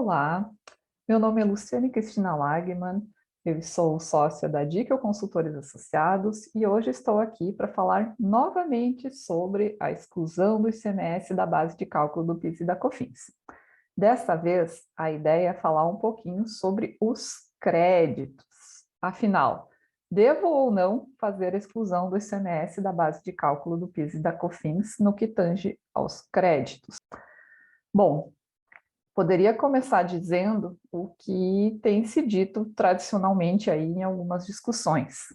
Olá, meu nome é Luciane Cristina Lagman, eu sou sócia da Dickel Consultores Associados e hoje estou aqui para falar novamente sobre a exclusão do ICMS da base de cálculo do PIS e da COFINS. Desta vez, a ideia é falar um pouquinho sobre os créditos. Afinal, devo ou não fazer a exclusão do ICMS da base de cálculo do PIS e da COFINS no que tange aos créditos? Bom, poderia começar dizendo o que tem se dito tradicionalmente aí em algumas discussões.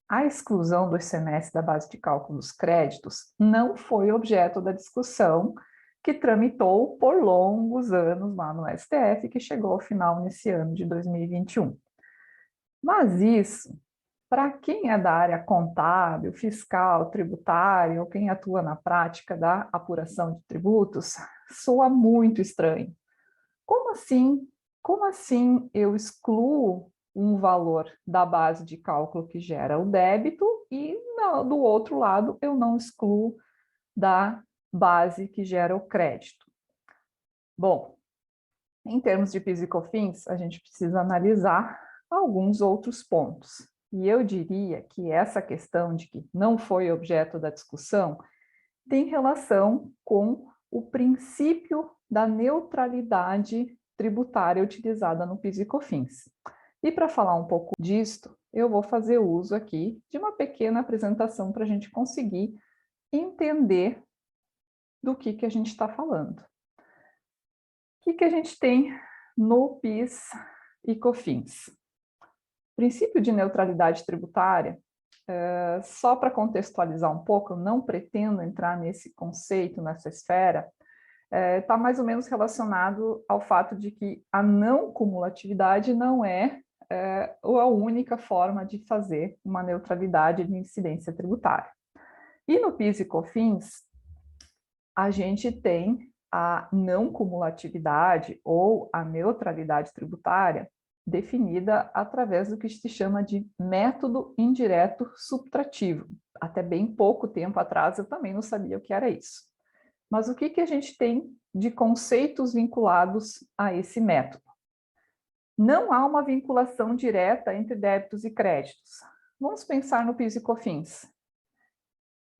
A exclusão do ICMS da base de cálculo dos créditos não foi objeto da discussão que tramitou por longos anos lá no STF, que chegou ao final nesse ano de 2021. Mas isso, para quem é da área contábil, fiscal, tributária, ou quem atua na prática da apuração de tributos, soa muito estranho. Como assim? Como assim eu excluo um valor da base de cálculo que gera o débito e do outro lado eu não excluo da base que gera o crédito? Bom, em termos de PIS e COFINS, a gente precisa analisar alguns outros pontos. E eu diria que essa questão de que não foi objeto da discussão tem relação com o princípio da neutralidade tributária utilizada no PIS e COFINS. E para falar um pouco disto, eu vou fazer uso aqui de uma pequena apresentação para a gente conseguir entender do que a gente está falando. O que a gente tem no PIS e COFINS? O princípio de neutralidade tributária, só para contextualizar um pouco, eu não pretendo entrar nesse conceito, nessa esfera, está mais ou menos relacionado ao fato de que a não cumulatividade não é a única forma de fazer uma neutralidade de incidência tributária. E no PIS e COFINS, a gente tem a não cumulatividade ou a neutralidade tributária definida através do que se chama de método indireto subtrativo. Até bem pouco tempo atrás eu também não sabia o que era isso. Mas o que a gente tem de conceitos vinculados a esse método? Não há uma vinculação direta entre débitos e créditos. Vamos pensar no PIS e COFINS.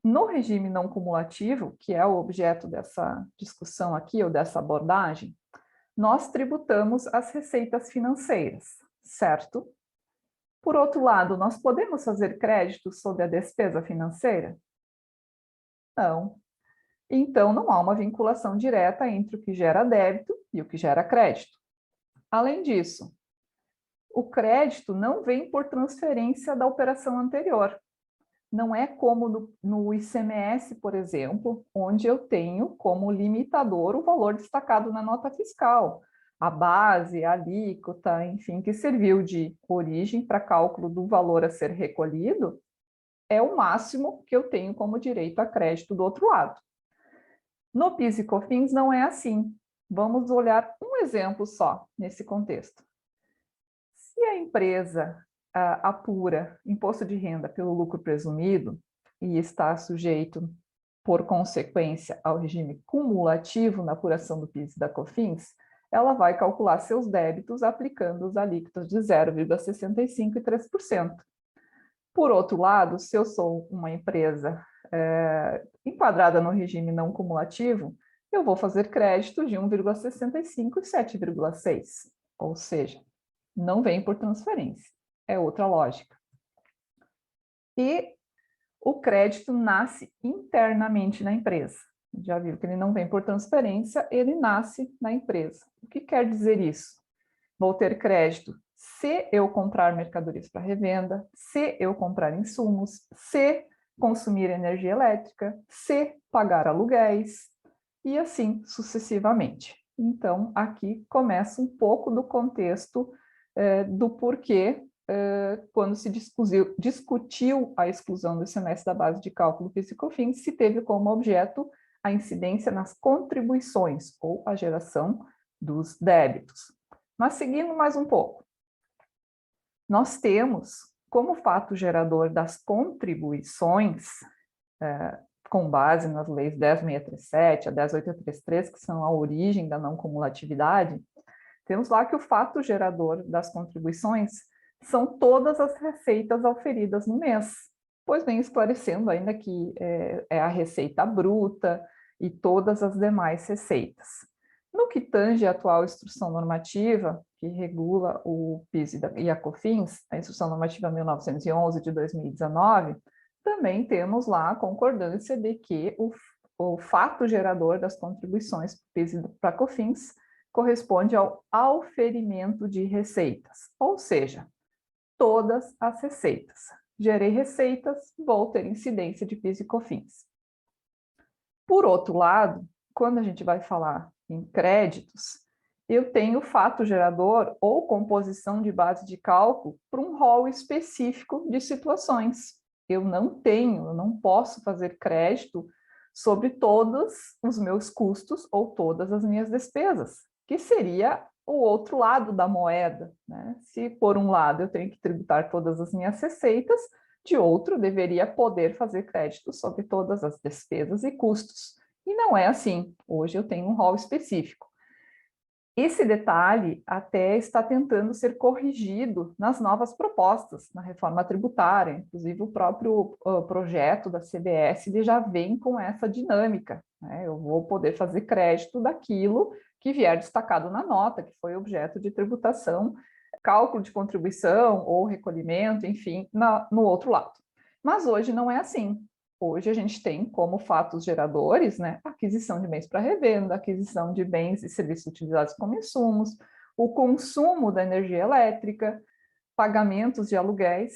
No regime não cumulativo, que é o objeto dessa discussão aqui, ou dessa abordagem, nós tributamos as receitas financeiras, certo? Por outro lado, nós podemos fazer créditos sobre a despesa financeira? Não. Então, não há uma vinculação direta entre o que gera débito e o que gera crédito. Além disso, o crédito não vem por transferência da operação anterior. Não é como no ICMS, por exemplo, onde eu tenho como limitador o valor destacado na nota fiscal, a base, a alíquota, enfim, que serviu de origem para cálculo do valor a ser recolhido, é o máximo que eu tenho como direito a crédito do outro lado. No PIS e COFINS não é assim. Vamos olhar um exemplo só nesse contexto. Se a empresa apura imposto de renda pelo lucro presumido e está sujeito, por consequência, ao regime cumulativo na apuração do PIS e da COFINS, ela vai calcular seus débitos aplicando os alíquotas de 0,65% e 3%. Por outro lado, se eu sou uma empresa enquadrada no regime não cumulativo, eu vou fazer crédito de 1,65% e 7,6%, ou seja, não vem por transferência, é outra lógica. E o crédito nasce internamente na empresa. Já viu que ele não vem por transferência, ele nasce na empresa. O que quer dizer isso? Vou ter crédito se eu comprar mercadorias para revenda, se eu comprar insumos, se consumir energia elétrica, se pagar aluguéis, e assim sucessivamente. Então, aqui começa um pouco do contexto do porquê, quando se discutiu a exclusão do ICMS da base de cálculo PIS e COFINS, se teve como objeto a incidência nas contribuições ou a geração dos débitos. Mas seguindo mais um pouco, nós temos como fato gerador das contribuições, com base nas leis 10.637 a 10.833, que são a origem da não cumulatividade, Temos lá que o fato gerador das contribuições são todas as receitas auferidas no mês, pois vem esclarecendo ainda que é a receita bruta e todas as demais receitas. No que tange a atual instrução normativa, que regula o PIS e a COFINS, a instrução normativa 1911 de 2019, também temos lá a concordância de que o fato gerador das contribuições para PIS e para COFINS corresponde ao auferimento de receitas, ou seja, todas as receitas. Gerei receitas, vou ter incidência de PIS e COFINS. Por outro lado, quando a gente vai falar em créditos, eu tenho fato gerador ou composição de base de cálculo para um rol específico de situações. Eu não posso fazer crédito sobre todos os meus custos ou todas as minhas despesas, que seria o outro lado da moeda, né? Se por um lado eu tenho que tributar todas as minhas receitas, de outro deveria poder fazer crédito sobre todas as despesas e custos. E não é assim. Hoje eu tenho um rol específico. Esse detalhe até está tentando ser corrigido nas novas propostas, na reforma tributária. Inclusive, o próprio projeto da CBS ele já vem com essa dinâmica, né? Eu vou poder fazer crédito daquilo que vier destacado na nota, que foi objeto de tributação, cálculo de contribuição ou recolhimento, enfim, no outro lado. Mas hoje não é assim. Hoje a gente tem como fatos geradores, né, aquisição de bens para revenda, aquisição de bens e serviços utilizados como insumos, o consumo da energia elétrica, pagamentos de aluguéis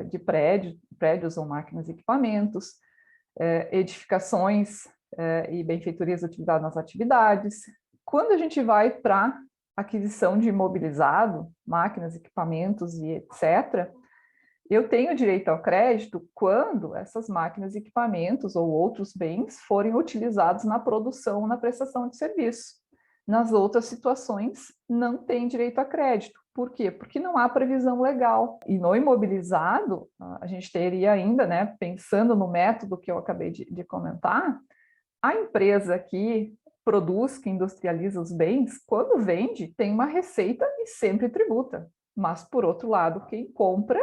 de prédios ou máquinas e equipamentos, edificações e benfeitorias utilizadas nas atividades. Quando a gente vai para aquisição de imobilizado, máquinas, equipamentos e etc., eu tenho direito ao crédito quando essas máquinas, equipamentos ou outros bens forem utilizados na produção ou na prestação de serviço. Nas outras situações, não tem direito a crédito. Por quê? Porque não há previsão legal. E no imobilizado, a gente teria ainda, né, pensando no método que eu acabei de comentar, a empresa que produz, que industrializa os bens, quando vende, tem uma receita e sempre tributa. Mas, por outro lado, quem compra,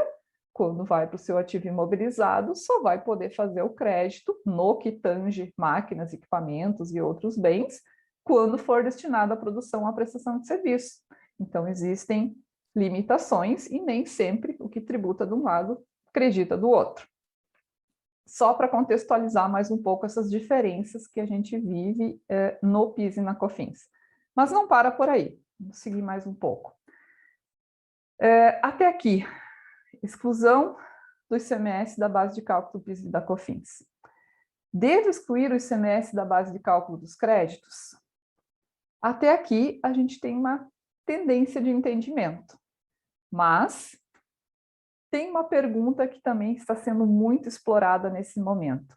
quando vai para o seu ativo imobilizado, só vai poder fazer o crédito no que tange máquinas, equipamentos e outros bens, quando for destinado à produção ou à prestação de serviço. Então, existem limitações e nem sempre o que tributa de um lado acredita do outro. Só para contextualizar mais um pouco essas diferenças que a gente vive no PIS e na COFINS. Mas não para por aí, vamos seguir mais um pouco. Até aqui, exclusão do ICMS da base de cálculo do PIS e da COFINS. Devo excluir o ICMS da base de cálculo dos créditos? Até aqui, a gente tem uma tendência de entendimento, mas tem uma pergunta que também está sendo muito explorada nesse momento.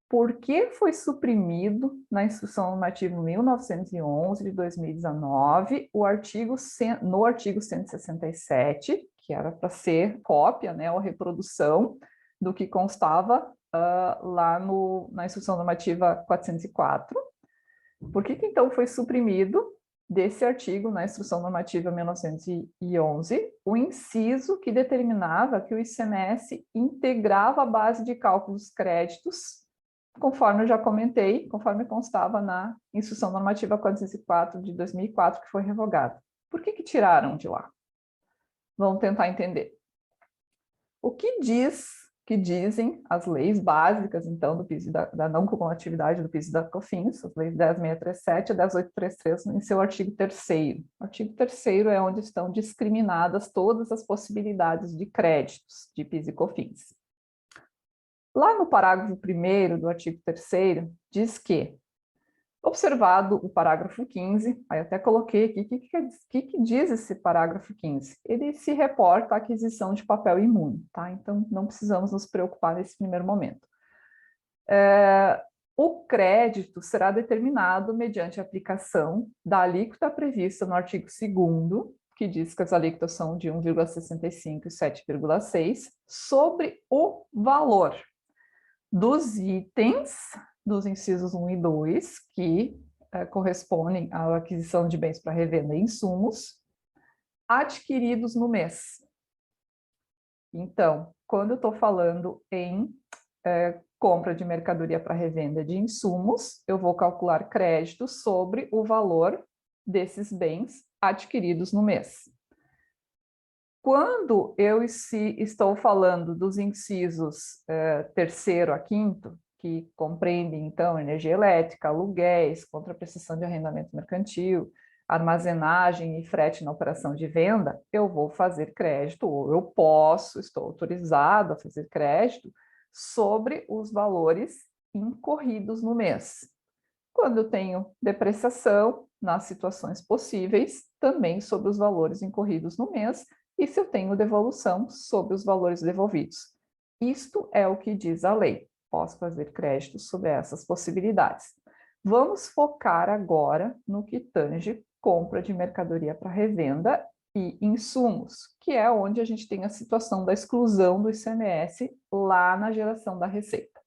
Por que foi suprimido na Instrução Normativa 1911 de 2019 no artigo 167, que era para ser cópia, né, ou reprodução do que constava lá na Instrução Normativa 404? Por que então foi suprimido desse artigo, na Instrução Normativa 1911, o inciso que determinava que o ICMS integrava a base de cálculo dos créditos, conforme eu já comentei, conforme constava na Instrução Normativa 404 de 2004, que foi revogada. Por que tiraram de lá? Vamos tentar entender. O que dizem as leis básicas, então, do PIS da não cumulatividade do PIS e da COFINS, as leis 10.637 e 10.833, em seu artigo 3º. O artigo 3º é onde estão discriminadas todas as possibilidades de créditos de PIS e COFINS. Lá no parágrafo 1º do artigo 3º, diz que, observado o parágrafo 15, aí eu até coloquei aqui, o que diz esse parágrafo 15? Ele se reporta à aquisição de papel imune, tá? Então, não precisamos nos preocupar nesse primeiro momento. O crédito será determinado mediante a aplicação da alíquota prevista no artigo 2º, que diz que as alíquotas são de 1,65 e 7,6, sobre o valor dos itens dos incisos 1 e 2, que correspondem à aquisição de bens para revenda e insumos adquiridos no mês. Então, quando eu estou falando em compra de mercadoria para revenda de insumos, eu vou calcular crédito sobre o valor desses bens adquiridos no mês. Quando eu estou falando dos incisos terceiro a quinto, que compreendem, então, energia elétrica, aluguéis, contraprestação de arrendamento mercantil, armazenagem e frete na operação de venda, eu vou fazer crédito, ou eu posso, estou autorizado a fazer crédito sobre os valores incorridos no mês. Quando eu tenho depreciação, nas situações possíveis, também sobre os valores incorridos no mês, e se eu tenho devolução, sobre os valores devolvidos. Isto é o que diz a lei. Posso fazer crédito sobre essas possibilidades. Vamos focar agora no que tange compra de mercadoria para revenda e insumos, que é onde a gente tem a situação da exclusão do ICMS lá na geração da receita.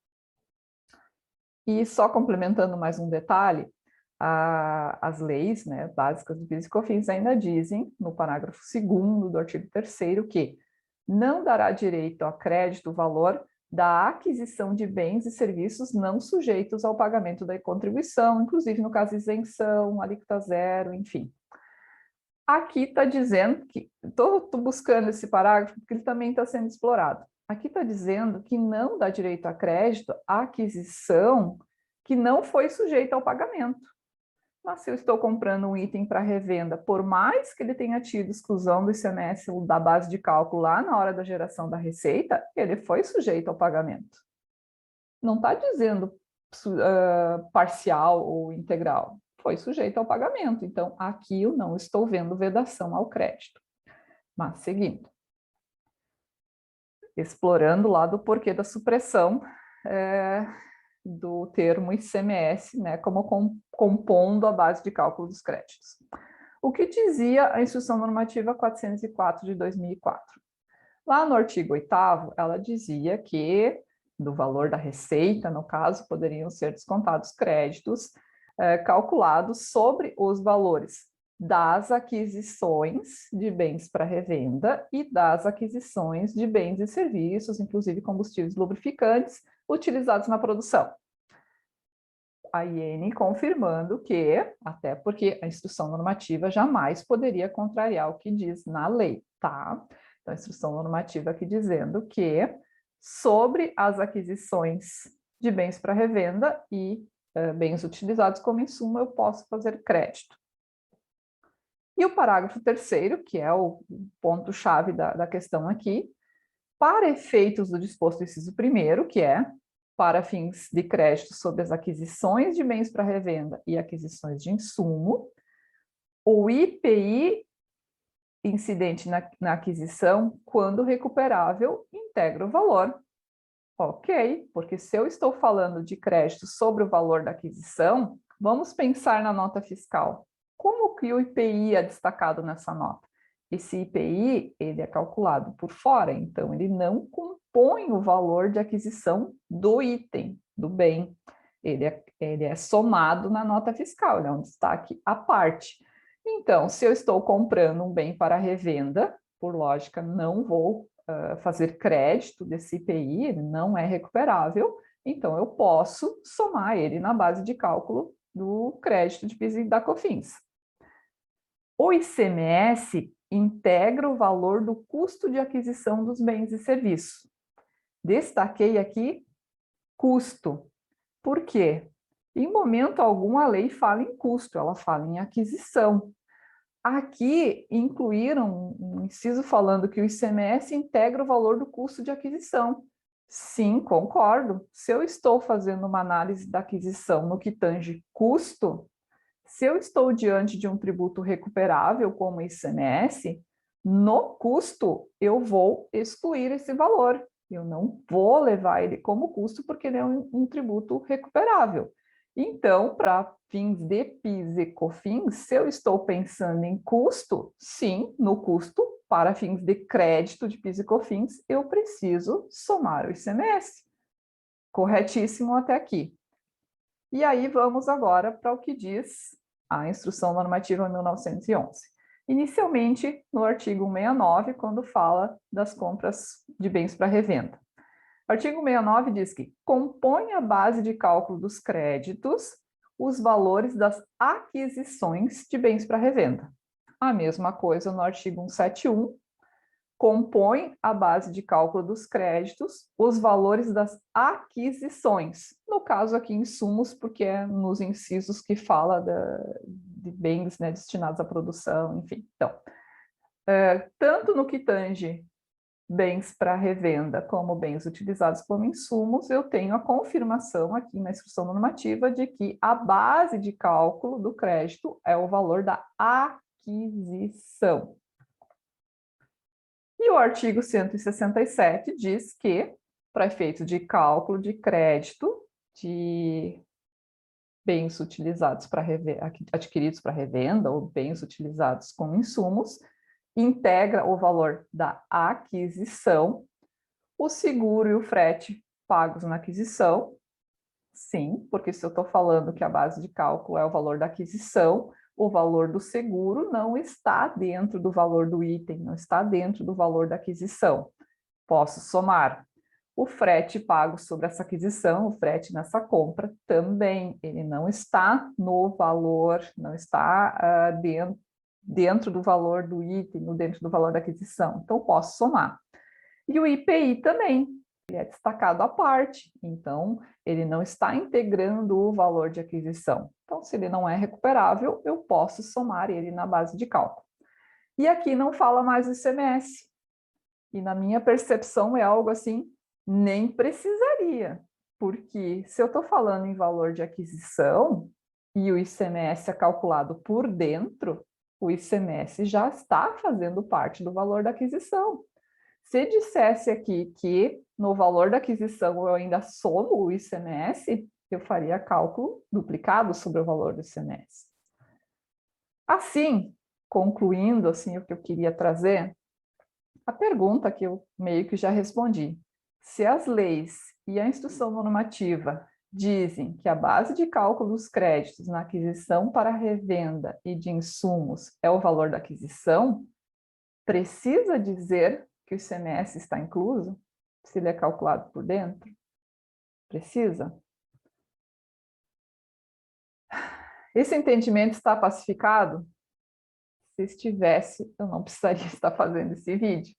E só complementando mais um detalhe, as leis, né, básicas do PIS e COFINS ainda dizem, no parágrafo 2º do artigo 3º, que não dará direito a crédito o valor da aquisição de bens e serviços não sujeitos ao pagamento da contribuição, inclusive no caso de isenção, alíquota zero, enfim. Aqui está dizendo que, estou buscando esse parágrafo porque ele também está sendo explorado. Aqui está dizendo que não dá direito a crédito a aquisição que não foi sujeita ao pagamento. Mas se eu estou comprando um item para revenda, por mais que ele tenha tido exclusão do ICMS da base de cálculo lá na hora da geração da receita, ele foi sujeito ao pagamento. Não está dizendo parcial ou integral, foi sujeito ao pagamento. Então, aqui eu não estou vendo vedação ao crédito. Mas, seguindo. Explorando lá do porquê da supressão do termo ICMS, né, como compondo a base de cálculo dos créditos. O que dizia a Instrução Normativa 404 de 2004? Lá no artigo 8º, ela dizia que do valor da receita, no caso, poderiam ser descontados créditos calculados sobre os valores das aquisições de bens para revenda e das aquisições de bens e serviços, inclusive combustíveis lubrificantes, utilizados na produção. A IN confirmando que, até porque a instrução normativa jamais poderia contrariar o que diz na lei, tá? Então, a instrução normativa aqui dizendo que sobre as aquisições de bens para revenda e bens utilizados como insumo, eu posso fazer crédito. E o parágrafo 3º, que é o ponto-chave da questão aqui, para efeitos do disposto inciso 1º, que é para fins de crédito sobre as aquisições de bens para revenda e aquisições de insumo, o IPI incidente na aquisição, quando recuperável, integra o valor. Ok, porque se eu estou falando de crédito sobre o valor da aquisição, vamos pensar na nota fiscal. Como que o IPI é destacado nessa nota? Esse IPI, ele é calculado por fora, então ele não compõe o valor de aquisição do item, do bem. Ele é somado na nota fiscal, ele é um destaque à parte. Então, se eu estou comprando um bem para revenda, por lógica, não vou fazer crédito desse IPI, ele não é recuperável, então eu posso somar ele na base de cálculo do crédito de PIS e da COFINS. O ICMS integra o valor do custo de aquisição dos bens e serviços. Destaquei aqui custo. Por quê? Em momento algum a lei fala em custo, ela fala em aquisição. Aqui incluíram um inciso falando que o ICMS integra o valor do custo de aquisição. Sim, concordo. Se eu estou fazendo uma análise da aquisição no que tange custo, se eu estou diante de um tributo recuperável como o ICMS, no custo eu vou excluir esse valor. Eu não vou levar ele como custo porque ele é um tributo recuperável. Então, para fins de PIS e COFINS, se eu estou pensando em custo, sim, no custo, para fins de crédito de PIS e COFINS, eu preciso somar o ICMS. Corretíssimo até aqui. E aí vamos agora para o que diz a Instrução Normativa 1911. Inicialmente, no artigo 169, quando fala das compras de bens para revenda. O artigo 169 diz que compõe a base de cálculo dos créditos os valores das aquisições de bens para revenda. A mesma coisa no artigo 171, compõe a base de cálculo dos créditos os valores das aquisições. No caso aqui, insumos, porque é nos incisos que fala de bens, né, destinados à produção, enfim. Então, tanto no que tange bens para revenda como bens utilizados como insumos, eu tenho a confirmação aqui na instrução normativa de que a base de cálculo do crédito é o valor da aquisição. E o artigo 167 diz que, para efeito de cálculo de crédito de bens utilizados para adquiridos para revenda ou bens utilizados como insumos, integra o valor da aquisição, o seguro e o frete pagos na aquisição. Sim, porque se eu estou falando que a base de cálculo é o valor da aquisição, o valor do seguro não está dentro do valor do item, não está dentro do valor da aquisição. Posso somar. O frete pago sobre essa aquisição, o frete nessa compra, também, ele não está no valor, não está dentro do valor do item, ou dentro do valor da aquisição. Então, posso somar. E o IPI também, ele é destacado à parte, então ele não está integrando o valor de aquisição. Então, se ele não é recuperável, eu posso somar ele na base de cálculo. E aqui não fala mais o ICMS. E na minha percepção é algo assim, nem precisaria, porque se eu estou falando em valor de aquisição e o ICMS é calculado por dentro, o ICMS já está fazendo parte do valor da aquisição. Se dissesse aqui que no valor da aquisição eu ainda somo o ICMS, eu faria cálculo duplicado sobre o valor do ICMS. Assim, concluindo assim, o que eu queria trazer, a pergunta que eu meio que já respondi. Se as leis e a instrução normativa dizem que a base de cálculo dos créditos na aquisição para revenda e de insumos é o valor da aquisição, precisa dizer que o ICMS está incluso? Se ele é calculado por dentro? Precisa? Esse entendimento está pacificado? Se estivesse, eu não precisaria estar fazendo esse vídeo.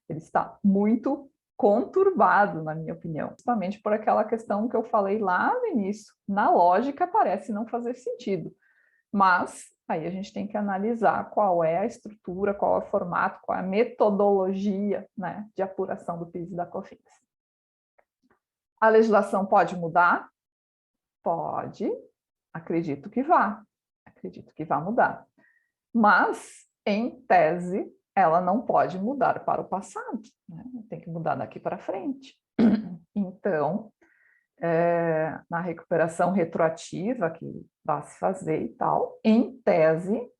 Ele está muito conturbado, na minha opinião, justamente por aquela questão que eu falei lá no início. Na lógica, parece não fazer sentido, mas aí a gente tem que analisar qual é a estrutura, qual é o formato, qual é a metodologia, né, de apuração do PIS e da COFINS. A legislação pode mudar? Pode, acredito que vá mudar. Mas, em tese, ela não pode mudar para o passado, né? Tem que mudar daqui para frente. Então, na recuperação retroativa que vai se fazer e tal, em tese,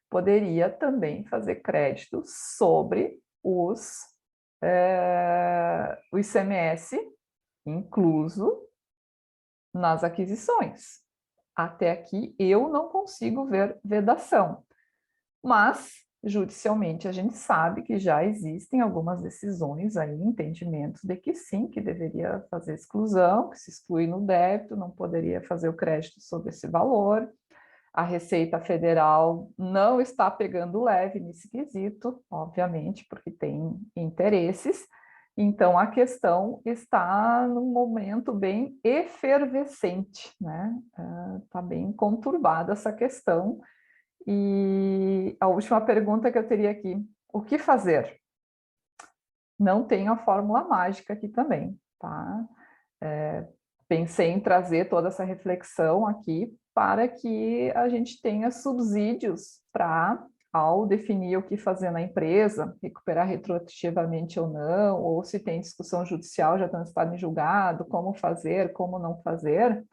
poderia também fazer crédito sobre o ICMS incluso nas aquisições. Até aqui eu não consigo ver vedação, mas judicialmente a gente sabe que já existem algumas decisões aí, entendimentos de que sim, que deveria fazer exclusão, que se exclui no débito, não poderia fazer o crédito sobre esse valor. A Receita Federal não está pegando leve nesse quesito, obviamente, porque tem interesses. Então, a questão está num momento bem efervescente, né? Está bem conturbada essa questão. E a última pergunta que eu teria aqui, o que fazer? Não tenho a fórmula mágica aqui também, tá? Pensei em trazer toda essa reflexão aqui para que a gente tenha subsídios para, ao definir o que fazer na empresa, recuperar retroativamente ou não, ou se tem discussão judicial já transitado em julgado, como fazer, como não fazer,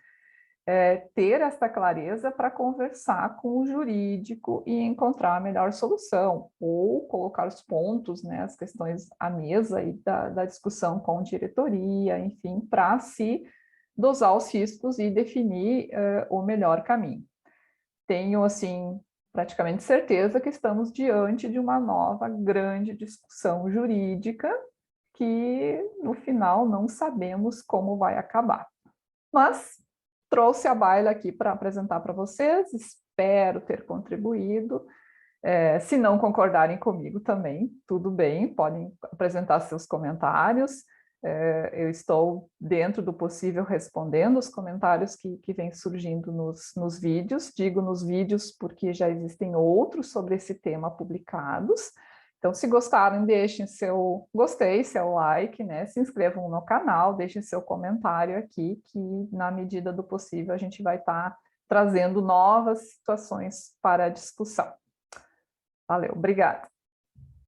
ter essa clareza para conversar com o jurídico e encontrar a melhor solução, ou colocar os pontos, né, as questões à mesa e da discussão com diretoria, enfim, para se dosar os riscos e definir o melhor caminho. Tenho, assim, praticamente certeza que estamos diante de uma nova grande discussão jurídica que, no final, não sabemos como vai acabar. Mas trouxe a baila aqui para apresentar para vocês, espero ter contribuído. Se não concordarem comigo também, tudo bem, podem apresentar seus comentários. Eu estou, dentro do possível, respondendo os comentários que vêm surgindo nos vídeos. Digo nos vídeos porque já existem outros sobre esse tema publicados. Então, se gostaram, deixem seu gostei, seu like, né? Se inscrevam no canal, deixem seu comentário aqui, que na medida do possível a gente vai estar trazendo novas situações para a discussão. Valeu, obrigada.